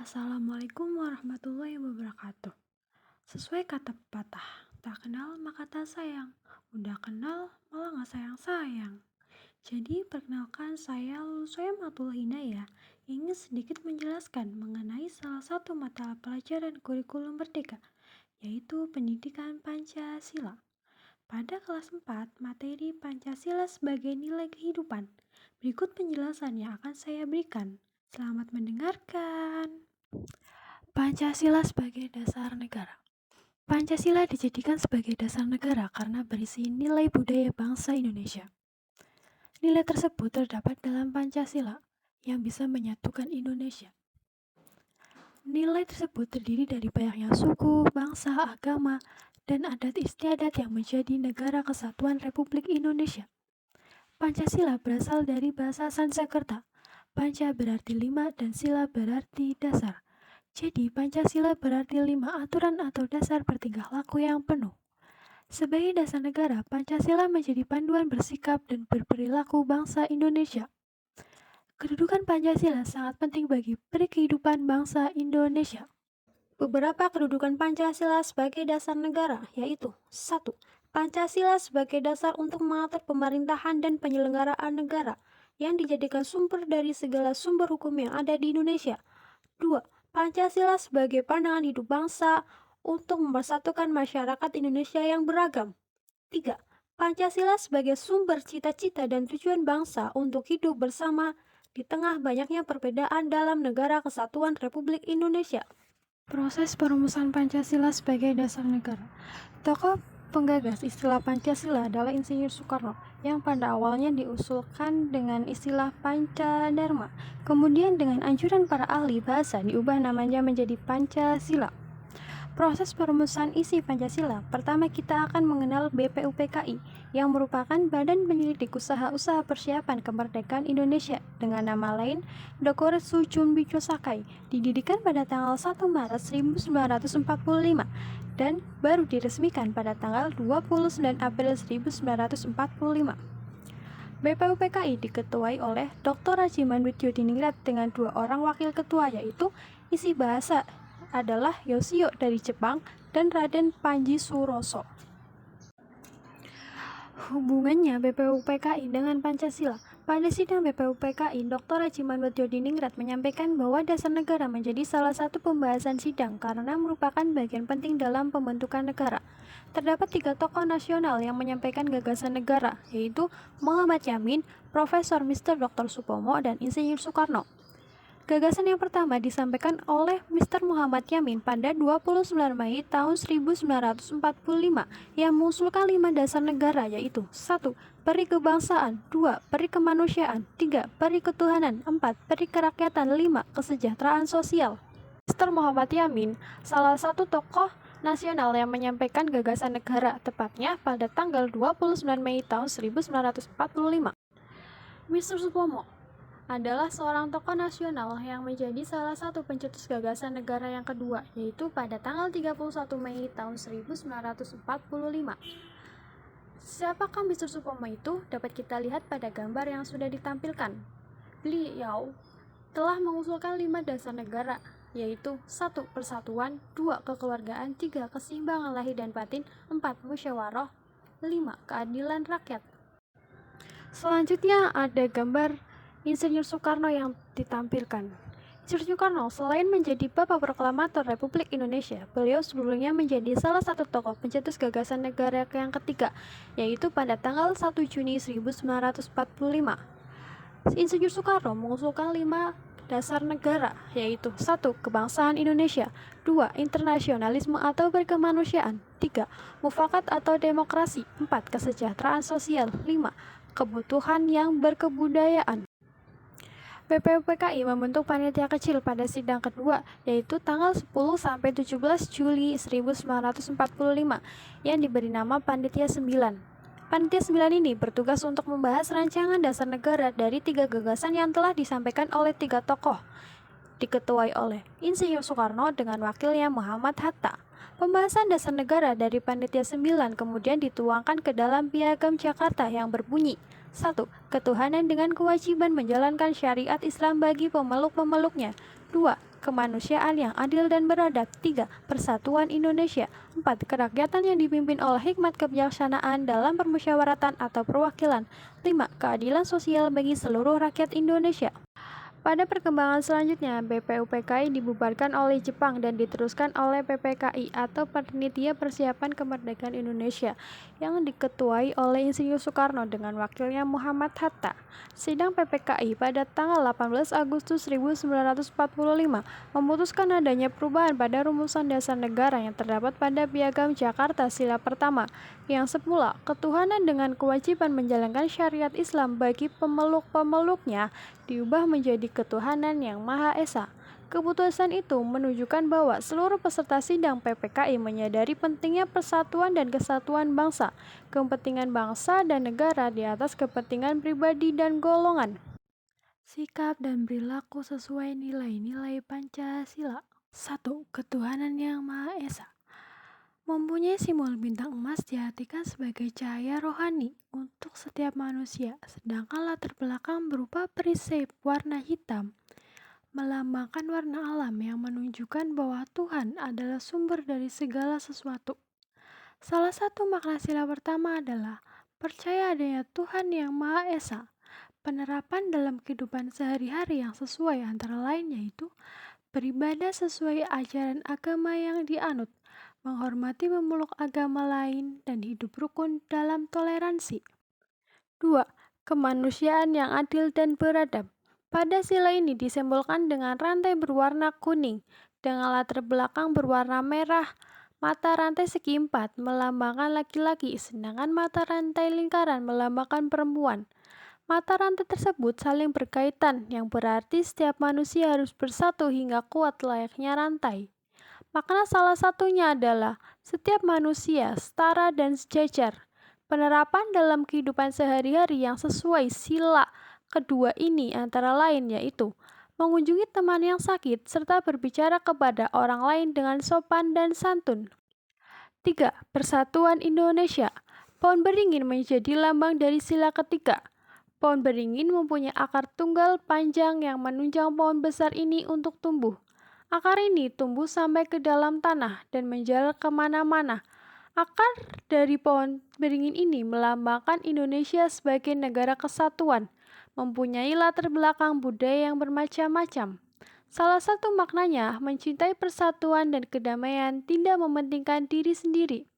Assalamualaikum warahmatullahi wabarakatuh. Sesuai kata pepatah, tak kenal maka tak sayang. Udah kenal malah gak sayang-sayang. Jadi perkenalkan saya Lusoya Matul Hinaya ingin sedikit menjelaskan mengenai salah satu mata pelajaran kurikulum merdeka, yaitu pendidikan Pancasila. Pada kelas 4, materi Pancasila sebagai nilai kehidupan. Berikut penjelasan yang akan saya berikan. Selamat mendengarkan. Pancasila sebagai dasar negara. Pancasila dijadikan sebagai dasar negara karena berisi nilai budaya bangsa Indonesia. Nilai tersebut terdapat dalam Pancasila yang bisa menyatukan Indonesia. Nilai tersebut terdiri dari banyaknya suku, bangsa, agama, dan adat istiadat yang menjadi negara kesatuan Republik Indonesia. Pancasila berasal dari bahasa Sanskerta. Panca berarti 5 dan sila berarti dasar. Jadi, Pancasila berarti 5 aturan atau dasar bertingkah laku yang penuh. Sebagai dasar negara, Pancasila menjadi panduan bersikap dan berperilaku bangsa Indonesia. Kedudukan Pancasila sangat penting bagi kehidupan bangsa Indonesia. Beberapa kedudukan Pancasila sebagai dasar negara, yaitu 1. Pancasila sebagai dasar untuk mengatur pemerintahan dan penyelenggaraan negara, yang dijadikan sumber dari segala sumber hukum yang ada di Indonesia. 2. Pancasila sebagai pandangan hidup bangsa untuk mempersatukan masyarakat Indonesia yang beragam. 3. Pancasila sebagai sumber cita-cita dan tujuan bangsa untuk hidup bersama di tengah banyaknya perbedaan dalam negara kesatuan Republik Indonesia. Proses perumusan Pancasila sebagai dasar negara. Tokoh penggagas istilah Pancasila adalah Insinyur Soekarno yang pada awalnya diusulkan dengan istilah Pancadharma. Kemudian dengan anjuran para ahli bahasa diubah namanya menjadi Pancasila. Proses perumusan isi Pancasila, pertama kita akan mengenal BPUPKI yang merupakan Badan Penyelidik Usaha-Usaha Persiapan Kemerdekaan Indonesia dengan nama lain Dokuretsu Chunbicho Sakai, didirikan pada tanggal 1 Maret 1945 dan baru diresmikan pada tanggal 29 April 1945. BPUPKI diketuai oleh Dr. Rajiman Widyodiningrat dengan 2 orang wakil ketua, yaitu isi bahasa adalah Yoshio dari Jepang dan Raden Panji Suroso. Hubungannya BPUPKI dengan Pancasila. Pada sidang BPUPKI, Dr. Rajiman Widyodiningrat menyampaikan bahwa dasar negara menjadi salah satu pembahasan sidang karena merupakan bagian penting dalam pembentukan negara. Terdapat 3 tokoh nasional yang menyampaikan gagasan negara, yaitu Muhammad Yamin, Profesor Mr. Dr. Supomo, dan Insinyur Soekarno. Gagasan yang pertama disampaikan oleh Mr. Muhammad Yamin pada 29 Mei tahun 1945 yang mengusulkan 5 dasar negara, yaitu 1. Peri kebangsaan, 2. Peri kemanusiaan, 3. Peri ketuhanan, 4. Peri kerakyatan, 5. Kesejahteraan sosial. Mr. Muhammad Yamin salah satu tokoh nasional yang menyampaikan gagasan negara, tepatnya pada tanggal 29 Mei tahun 1945. Mr. Supomo adalah seorang tokoh nasional yang menjadi salah satu pencetus gagasan negara yang kedua, yaitu pada tanggal 31 Mei tahun 1945. Siapakah Mr. Supomo itu? Dapat kita lihat pada gambar yang sudah ditampilkan. Beliau telah mengusulkan 5 dasar negara, yaitu 1. Persatuan, 2. Kekeluargaan, 3. Keseimbangan lahir dan batin, 4. Musyawarah, 5. Keadilan rakyat. Selanjutnya ada gambar Insinyur Soekarno yang ditampilkan. Insinyur Soekarno selain menjadi Bapak Proklamator Republik Indonesia, beliau sebelumnya menjadi salah satu tokoh pencetus gagasan negara yang ketiga, yaitu pada tanggal 1 Juni 1945. Insinyur Soekarno mengusulkan 5 dasar negara, yaitu 1. Kebangsaan Indonesia, 2. Internasionalisme atau berkemanusiaan, 3. Mufakat atau demokrasi, 4. Kesejahteraan sosial, 5. Kebutuhan yang berkebudayaan. BPUPKI membentuk panitia kecil pada sidang kedua, yaitu tanggal 10 sampai 17 Juli 1945 yang diberi nama Panitia 9. Panitia 9 ini bertugas untuk membahas rancangan dasar negara dari 3 gagasan yang telah disampaikan oleh 3 tokoh, diketuai oleh Insinyur Soekarno dengan wakilnya Muhammad Hatta. Pembahasan dasar negara dari Panitia 9 kemudian dituangkan ke dalam Piagam Jakarta yang berbunyi 1. Ketuhanan dengan kewajiban menjalankan syariat Islam bagi pemeluk-pemeluknya. 2. kemanusiaan yang adil dan beradab. 3. Persatuan Indonesia. 4. Kerakyatan yang dipimpin oleh hikmat kebijaksanaan dalam permusyawaratan atau perwakilan. 5. Keadilan sosial bagi seluruh rakyat Indonesia. Pada perkembangan selanjutnya, BPUPKI dibubarkan oleh Jepang dan diteruskan oleh PPKI atau Panitia Persiapan Kemerdekaan Indonesia yang diketuai oleh Insinyur Soekarno dengan wakilnya Muhammad Hatta. Sidang PPKI pada tanggal 18 Agustus 1945 memutuskan adanya perubahan pada rumusan dasar negara yang terdapat pada Piagam Jakarta Sila Pertama, yang semula ketuhanan dengan kewajiban menjalankan syariat Islam bagi pemeluk-pemeluknya diubah menjadi ketuhanan yang Maha Esa. Keputusan itu menunjukkan bahwa seluruh peserta sidang PPKI menyadari pentingnya persatuan dan kesatuan bangsa, kepentingan bangsa dan negara di atas kepentingan pribadi dan golongan. Sikap dan perilaku sesuai nilai-nilai Pancasila. 1. Ketuhanan yang Maha Esa. Mempunyai simbol bintang emas diartikan sebagai cahaya rohani untuk setiap manusia, sedangkan latar belakang berupa perisai warna hitam melambangkan warna alam yang menunjukkan bahwa Tuhan adalah sumber dari segala sesuatu. Salah satu makna sila pertama adalah percaya adanya Tuhan yang Maha Esa. Penerapan dalam kehidupan sehari-hari yang sesuai antara lain yaitu beribadah sesuai ajaran agama yang dianut, menghormati pemeluk agama lain, dan hidup rukun dalam toleransi. 2. Kemanusiaan yang adil dan beradab. Pada sila ini disimbolkan dengan rantai berwarna kuning, dengan latar belakang berwarna merah. Mata rantai segi empat melambangkan laki-laki, sedangkan mata rantai lingkaran melambangkan perempuan. Mata rantai tersebut saling berkaitan, yang berarti setiap manusia harus bersatu hingga kuat layaknya rantai. Makna salah satunya adalah setiap manusia setara dan sejajar. Penerapan dalam kehidupan sehari-hari yang sesuai sila kedua ini antara lain yaitu mengunjungi teman yang sakit serta berbicara kepada orang lain dengan sopan dan santun. 3. Persatuan Indonesia. Pohon beringin menjadi lambang dari sila ketiga. Pohon beringin mempunyai akar tunggal panjang yang menunjang pohon besar ini untuk tumbuh. Akar ini tumbuh sampai ke dalam tanah dan menjalar kemana-mana. Akar dari pohon beringin ini melambangkan Indonesia sebagai negara kesatuan, mempunyai latar belakang budaya yang bermacam-macam. Salah satu maknanya mencintai persatuan dan kedamaian, tidak mementingkan diri sendiri.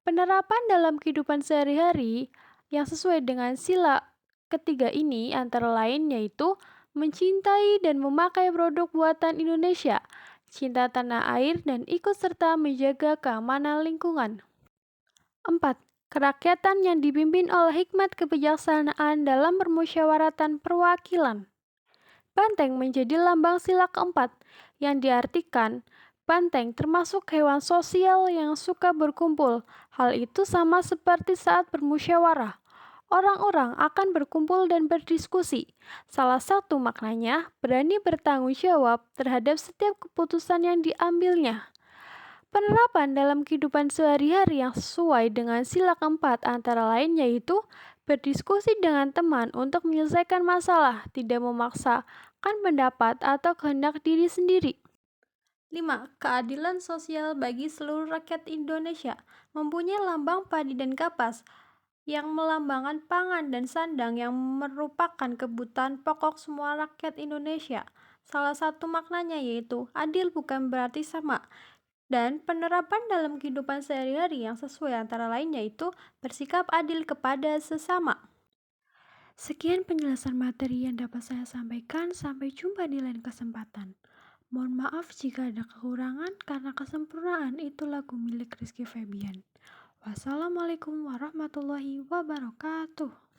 Penerapan dalam kehidupan sehari-hari yang sesuai dengan sila ketiga ini antara lain yaitu mencintai dan memakai produk buatan Indonesia, cinta tanah air, dan ikut serta menjaga keamanan lingkungan. 4. Kerakyatan yang dipimpin oleh hikmat kebijaksanaan dalam permusyawaratan perwakilan. Banteng menjadi lambang sila keempat, yang diartikan banteng termasuk hewan sosial yang suka berkumpul. Hal itu sama seperti saat bermusyawarah. Orang-orang akan berkumpul dan berdiskusi. Salah satu maknanya berani bertanggung jawab terhadap setiap keputusan yang diambilnya. Penerapan dalam kehidupan sehari-hari yang sesuai dengan sila keempat antara lain yaitu berdiskusi dengan teman untuk menyelesaikan masalah, tidak memaksakan pendapat atau kehendak diri sendiri. 5. Keadilan sosial bagi seluruh rakyat Indonesia. Mempunyai lambang padi dan kapas yang melambangkan pangan dan sandang yang merupakan kebutuhan pokok semua rakyat Indonesia. Salah satu maknanya yaitu adil bukan berarti sama, dan penerapan dalam kehidupan sehari-hari yang sesuai antara lain yaitu bersikap adil kepada sesama. Sekian penjelasan materi yang dapat saya sampaikan. Sampai jumpa di lain kesempatan. Mohon maaf jika ada kekurangan karena kesempurnaan itu lagu milik Rizky Febian. Wassalamualaikum warahmatullahi wabarakatuh.